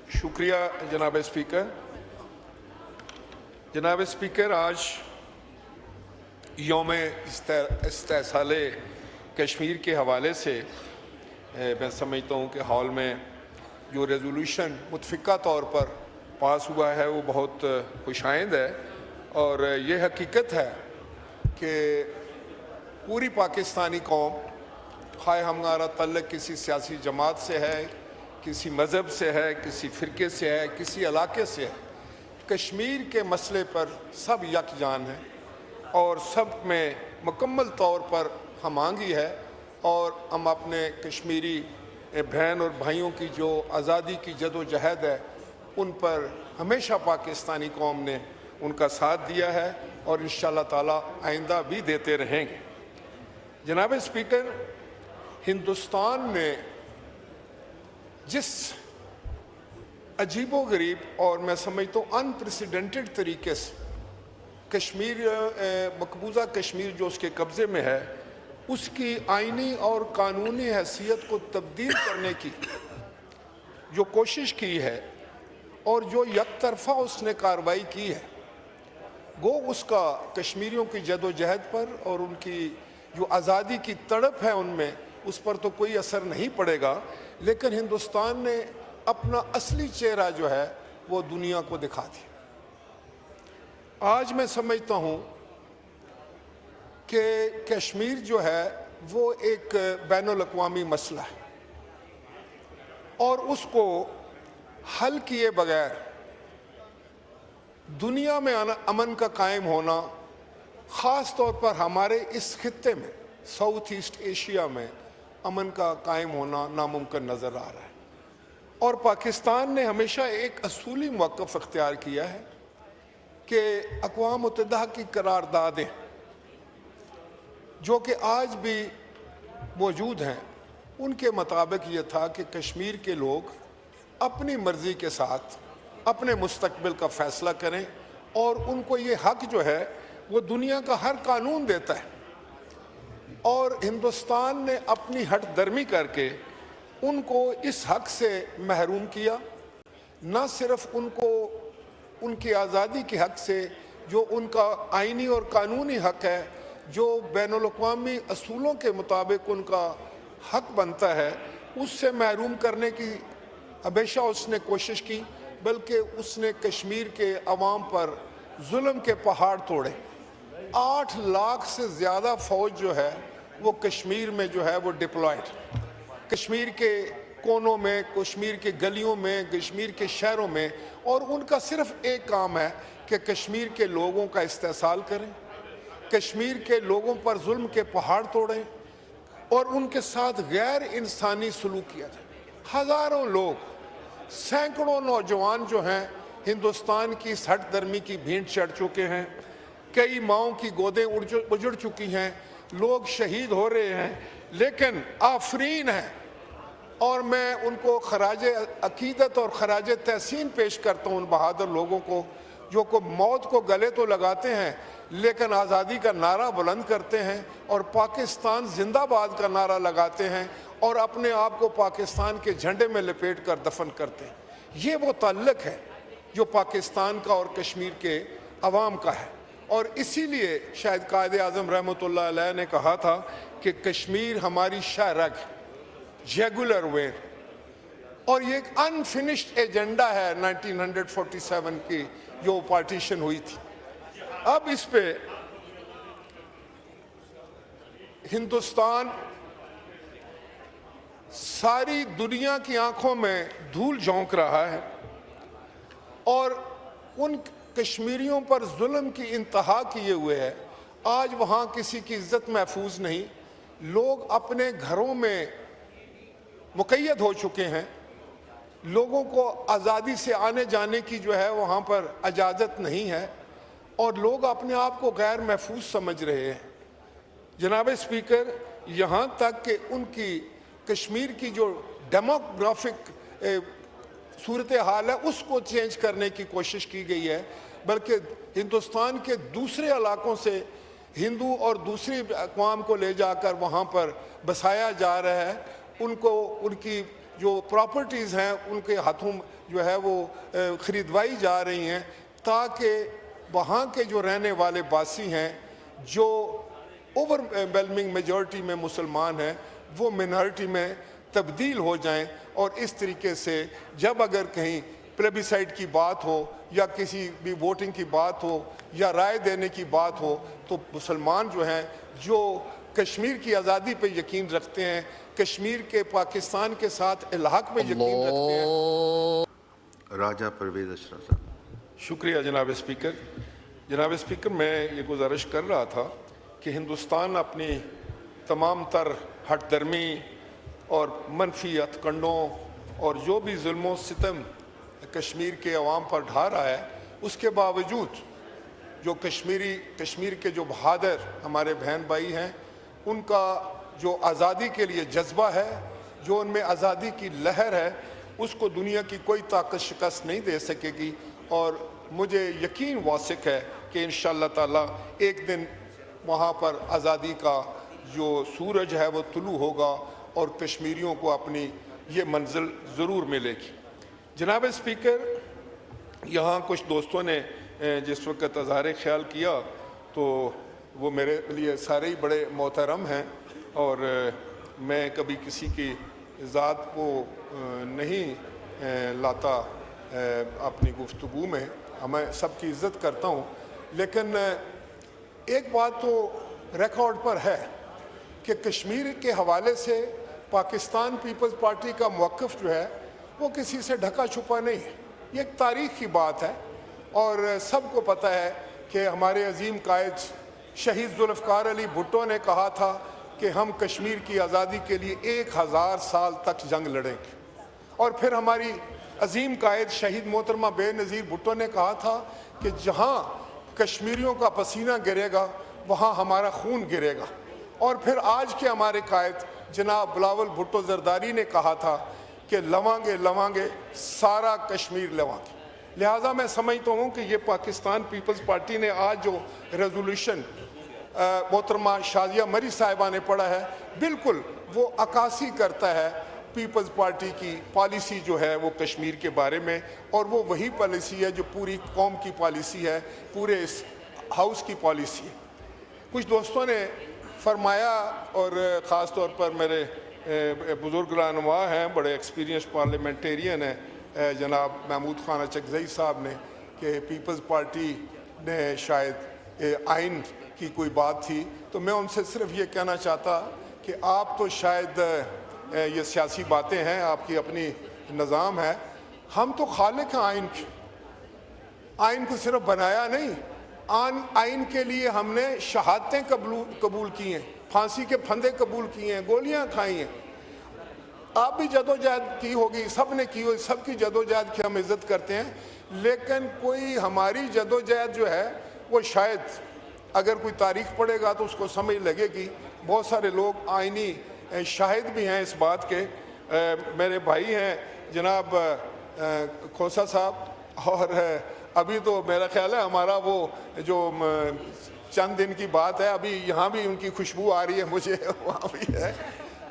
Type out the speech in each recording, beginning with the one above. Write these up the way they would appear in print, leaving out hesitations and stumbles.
शुक्रिया जनाब स्पीकर। जनाब स्पीकर, आज यौम इस्तेहसाल कश्मीर के हवाले से मैं समझता हूँ कि हॉल में जो रेजोल्यूशन मुतफ़िका तौर पर पास हुआ है वो बहुत खुशाइंद है और ये हकीकत है कि पूरी पाकिस्तानी कौम, खाए हमारा तल्लुक़ किसी सियासी जमात से है, किसी मज़हब से है, किसी फ़िरके से है, किसी इलाके से है, कश्मीर के मसले पर सब यकजान है और सब में मुकम्मल तौर पर हम आंगी है और हम अपने कश्मीरी बहन और भाइयों की जो आज़ादी की जदोजहद है उन पर हमेशा पाकिस्तानी कौम ने उनका साथ दिया है और इंशाअल्लाह ताला आइंदा भी देते रहेंगे। जनाब स्पीकर, हिंदुस्तान में जिस अजीबो गरीब और मैं समझता हूँ अनप्रेसिडेंटेड तरीके से कश्मीर, मकबूजा कश्मीर जो उसके कब्ज़े में है, उसकी आइनी और कानूनी हैसियत को तब्दील करने की जो कोशिश की है और जो यकतरफा उसने कार्रवाई की है, वो उसका कश्मीरियों की जदोजहद पर और उनकी जो आज़ादी की तड़प है उनमें, उस पर तो कोई असर नहीं पड़ेगा। लेकिन हिंदुस्तान ने अपना असली चेहरा जो है वो दुनिया को दिखा दिया। आज मैं समझता हूँ कि कश्मीर जो है वो एक बैनुल अक़वामी मसला है और उसको हल किए बगैर दुनिया में अमन का कायम होना, ख़ास तौर पर हमारे इस खित्ते में, साउथ ईस्ट एशिया में अमन का कायम होना नामुमकिन नज़र आ रहा है। और पाकिस्तान ने हमेशा एक असूली मौक़िफ़ अख्तियार किया है कि अक़वाम मुत्तहिदा की करारदादें जो कि आज भी मौजूद हैं, उनके मुताबिक ये था कि कश्मीर के लोग अपनी मर्ज़ी के साथ अपने मुस्तक़बिल का फ़ैसला करें और उनको ये हक़ जो है वो दुनिया का हर कानून देता है। और हिंदुस्तान ने अपनी हट दर्मी करके उनको इस हक़ से महरूम किया, न सिर्फ़ उनको उनकी आज़ादी के हक़ से जो उनका आइनी और कानूनी हक़ है, जो बैनुल अक़वामी असूलों के मुताबिक उनका हक़ बनता है, उससे महरूम करने की हमेशा उसने कोशिश की, बल्कि उसने कश्मीर के अवाम पर जुल्म के पहाड़ तोड़े। 8 लाख से ज़्यादा फ़ौज जो है वो कश्मीर में जो है वो डिप्लॉयड, कश्मीर के कोनों में, कश्मीर के गलियों में, कश्मीर के शहरों में, और उनका सिर्फ़ एक काम है कि कश्मीर के लोगों का इस्तेहसाल करें, कश्मीर के लोगों पर जुल्म के पहाड़ तोड़ें और उनके साथ गैर इंसानी सलूक किया जाए। हज़ारों लोग, सैकड़ों नौजवान जो हैं हिंदुस्तान की इस हट दर्मी की भीड़ चढ़ चुके हैं, कई माओं की गोदें उजड़ चुकी हैं, लोग शहीद हो रहे हैं, लेकिन आफरीन है और मैं उनको खराज अकीदत और खराज तहसीन पेश करता हूँ उन बहादुर लोगों को जो को मौत को गले तो लगाते हैं लेकिन आज़ादी का नारा बुलंद करते हैं और पाकिस्तान जिंदाबाद का नारा लगाते हैं और अपने आप को पाकिस्तान के झंडे में लपेट कर दफन करते हैं। ये वो ताल्लुक़ है जो पाकिस्तान का और कश्मीर के अवाम का है और इसीलिए शायद कायदे आज़म रहमतुल्लाह अलैह ने कहा था कि कश्मीर हमारी शाहरग, जेगुलर वेयर, और ये एक अनफिनिश्ड एजेंडा है 1947 की जो पार्टीशन हुई थी। अब इस पे हिंदुस्तान सारी दुनिया की आंखों में धूल झोंक रहा है और उन कश्मीरियों पर जुल्म की इंतहा किए हुए है। आज वहाँ किसी की इज्जत महफूज नहीं, लोग अपने घरों में मुक़य्यद हो चुके हैं, लोगों को आज़ादी से आने जाने की जो है वहाँ पर इजाज़त नहीं है और लोग अपने आप को गैर महफूज समझ रहे हैं। जनाब स्पीकर, यहाँ तक कि उनकी कश्मीर की जो डेमोग्राफिक सूरत हाल है उसको चेंज करने की कोशिश की गई है, बल्कि हिंदुस्तान के दूसरे इलाकों से हिंदू और दूसरी अक़वाम को ले जाकर वहाँ पर बसाया जा रहा है, उनको उनकी जो प्रॉपर्टीज़ हैं उनके हाथों जो है वो ख़रीदवाई जा रही हैं, ताकि वहाँ के जो रहने वाले वासी हैं, जो ओवरवेलमिंग मेजॉरिटी में मुसलमान हैं, वो मिनॉरिटी में तब्दील हो जाएं। और इस तरीके से जब अगर कहीं प्लेबिसाइड की बात हो या किसी भी वोटिंग की बात हो या राय देने की बात हो, तो मुसलमान जो हैं, जो कश्मीर की आज़ादी पे यकीन रखते हैं, कश्मीर के पाकिस्तान के साथ इलाक़ पे यकीन रखते हैं। राजा परवेज़ अशरफ साहब। शुक्रिया जनाब स्पीकर। जनाब स्पीकर, मैं ये गुजारिश कर रहा था कि हिंदुस्तान अपनी तमाम तर हट दर्मी और मनफी हथकंडों और जो भी जुल्म सितम कश्मीर के अवाम पर ढा रहा है, उसके बावजूद जो कश्मीर के जो बहादुर हमारे बहन भाई हैं, उनका जो आज़ादी के लिए जज्बा है, जो उनमें आज़ादी की लहर है, उसको दुनिया की कोई ताकत शिकस्त नहीं दे सकेगी। और मुझे यकीन वासिक है कि इंशाअल्लाह ताला एक दिन वहाँ पर आज़ादी का जो सूरज है वो तुलू होगा और कश्मीरियों को अपनी ये मंजिल ज़रूर मिलेगी। जनाब स्पीकर, यहाँ कुछ दोस्तों ने जिस वक्त इज़हार ख्याल किया तो वो मेरे लिए सारे ही बड़े मोहतरम हैं और मैं कभी किसी की ज़ात को नहीं लाता अपनी गुफ्तगू में, मैं सबकी इज़्ज़त करता हूँ। लेकिन एक बात तो रिकॉर्ड पर है कि कश्मीर के हवाले से पाकिस्तान पीपल्स पार्टी का मौक़िफ़ जो है वो किसी से ढका छुपा नहीं है। ये एक तारीख़ की बात है और सबको पता है कि हमारे अजीम कायद शहीद जुल्फ़िकार अली भुट्टो ने कहा था कि हम कश्मीर की आज़ादी के लिए 1000 साल तक जंग लड़ेंगे। और फिर हमारी अजीम कायद शहीद मोहतरमा बेनज़ीर भुट्टो ने कहा था कि जहाँ कश्मीरियों का पसीना गिरेगा वहाँ हमारा खून गिरेगा। और फिर आज के हमारे कायद जनाब बिलावल भुट्टो जरदारी ने कहा था कि लवांगे लवांगे सारा कश्मीर लवांगे। लिहाजा मैं समझता हूँ कि ये पाकिस्तान पीपल्स पार्टी ने आज जो रेजोल्यूशन मोहतरमा शाजिया मरी साहिबा ने पढ़ा है, बिल्कुल वो अक्कासी करता है पीपल्स पार्टी की पॉलिसी जो है वो कश्मीर के बारे में, और वो वही पॉलिसी है जो पूरी कौम की पॉलिसी है, पूरे इस हाउस की पॉलिसी है। कुछ दोस्तों ने फरमाया और ख़ास तौर पर मेरे बुज़ुर्ग रहनुमा हैं, बड़े एक्सपीरियंस पार्लियामेंटेरियन हैं जनाब महमूद खान अचकज़ई साहब ने, कि पीपल्स पार्टी ने शायद आइन की कोई बात थी। तो मैं उनसे सिर्फ ये कहना चाहता कि आप तो शायद ये सियासी बातें हैं, आपकी अपनी निज़ाम है, हम तो खालिक हैं आइन के। आइन को सिर्फ बनाया नहीं, आइन के लिए हमने शहादतें कबूल की हैं, फांसी के फंदे कबूल किए हैं, गोलियां खाई हैं। आप भी जदोजहद की होगी, सब ने की होगी, सबकी जदोजहद की हम इज़्ज़त करते हैं। लेकिन कोई हमारी जदोजहद जो है वो शायद अगर कोई तारीख़ पढ़ेगा तो उसको समझ लगेगी। बहुत सारे लोग आइनी शाहिद भी हैं इस बात के। मेरे भाई हैं जनाब खोसा साहब, और अभी तो मेरा ख्याल है हमारा वो जो चंद दिन की बात है, अभी यहाँ भी उनकी खुशबू आ रही है मुझे, वहाँ भी है,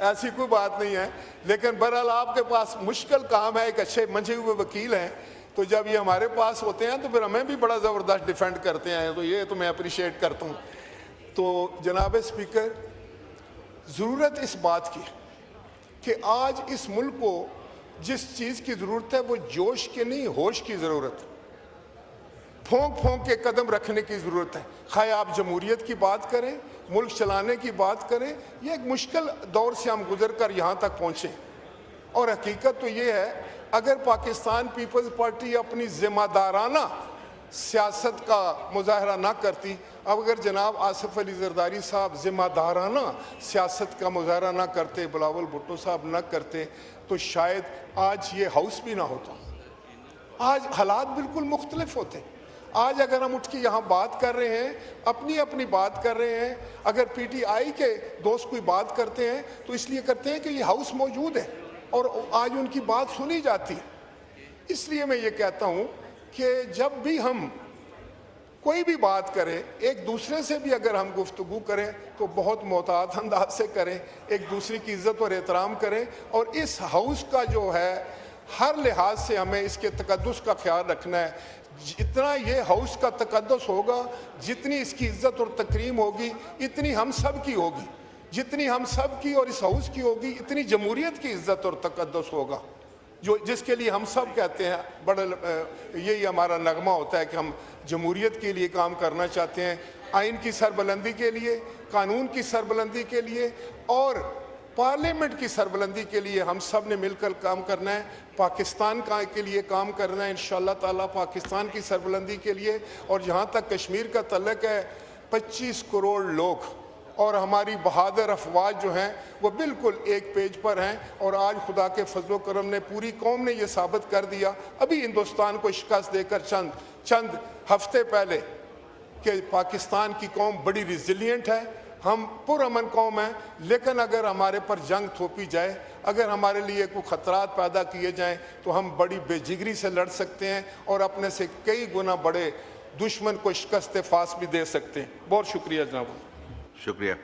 ऐसी कोई बात नहीं है। लेकिन बहरहाल आपके पास मुश्किल काम है, एक अच्छे मंझे हुए वकील हैं, तो जब ये हमारे पास होते हैं तो फिर हमें भी बड़ा ज़बरदस्त डिफेंड करते हैं, तो ये तो मैं अप्रिशिएट करता हूँ। तो जनाब स्पीकर, ज़रूरत इस बात की कि आज इस मुल्क को जिस चीज़ की ज़रूरत है वो जोश की नहीं, होश की ज़रूरत है। फोंक फोंक के कदम रखने की ज़रूरत है। खाए आप जमहूरियत की बात करें, मुल्क चलाने की बात करें, ये एक मुश्किल दौर से हम गुजर कर यहाँ तक पहुँचे। और हकीकत तो ये है, अगर पाकिस्तान पीपल्स पार्टी अपनी ज़िम्मेदाराना सियासत का मुजाहरा ना करती, अब अगर जनाब आसिफ अली जरदारी साहब ज़िम्मेदाराना सियासत का मुजाहरा ना करते, बिलावल भुट्टो साहब ना करते, तो शायद आज ये हाउस भी ना होता। आज हालात बिल्कुल मुख्तलिफ होते। आज अगर हम उठ के यहाँ बात कर रहे हैं, अपनी अपनी बात कर रहे हैं, अगर PTI के दोस्त कोई बात करते हैं तो इसलिए करते हैं कि ये हाउस मौजूद है और आज उनकी बात सुनी जाती है। इसलिए मैं ये कहता हूँ कि जब भी हम कोई भी बात करें, एक दूसरे से भी अगर हम गुफ्तगू करें तो बहुत मोहतात अंदाज से करें, एक दूसरे की इज़्ज़त और एहतराम करें। और इस हाउस का जो है हर लिहाज से हमें इसके तकद्दुस का ख्याल रखना है। जितना ये हाउस का तकद्दुस होगा, जितनी इसकी इज़्ज़त और तकरीम होगी, इतनी हम सब की होगी। जितनी हम सब की और इस हाउस की होगी, इतनी जमहूरियत की इज़्ज़त और तकद्दुस होगा, जो जिसके लिए हम सब कहते हैं। बड़ा यही हमारा नगमा होता है कि हम जमहूरियत के लिए काम करना चाहते हैं, आइन की सरबलंदी के लिए, कानून की सरबलंदी के लिए और पार्लियामेंट की सरबलंदी के लिए हम सब ने मिलकर काम करना है। पाकिस्तान के लिए काम करना है इंशाअल्लाह ताला, पाकिस्तान की सरबलंदी के लिए। और जहाँ तक कश्मीर का तल्लक है, 25 करोड़ लोग और हमारी बहादुर अफवाज जो हैं वो बिल्कुल एक पेज पर हैं। और आज खुदा के फजलो करम ने, पूरी कौम ने ये साबित कर दिया अभी हिंदुस्तान को शिकस्त देकर चंद हफ्ते पहले कि पाकिस्तान की कौम बड़ी रिजिलियंट है, हम पुरअमन कौम हैं। लेकिन अगर हमारे पर जंग थोपी जाए, अगर हमारे लिए कोई ख़तरात पैदा किए जाएं, तो हम बड़ी बेजिगरी से लड़ सकते हैं और अपने से कई गुना बड़े दुश्मन को शिकस्त फास भी दे सकते हैं। बहुत शुक्रिया जनाब। शुक्रिया।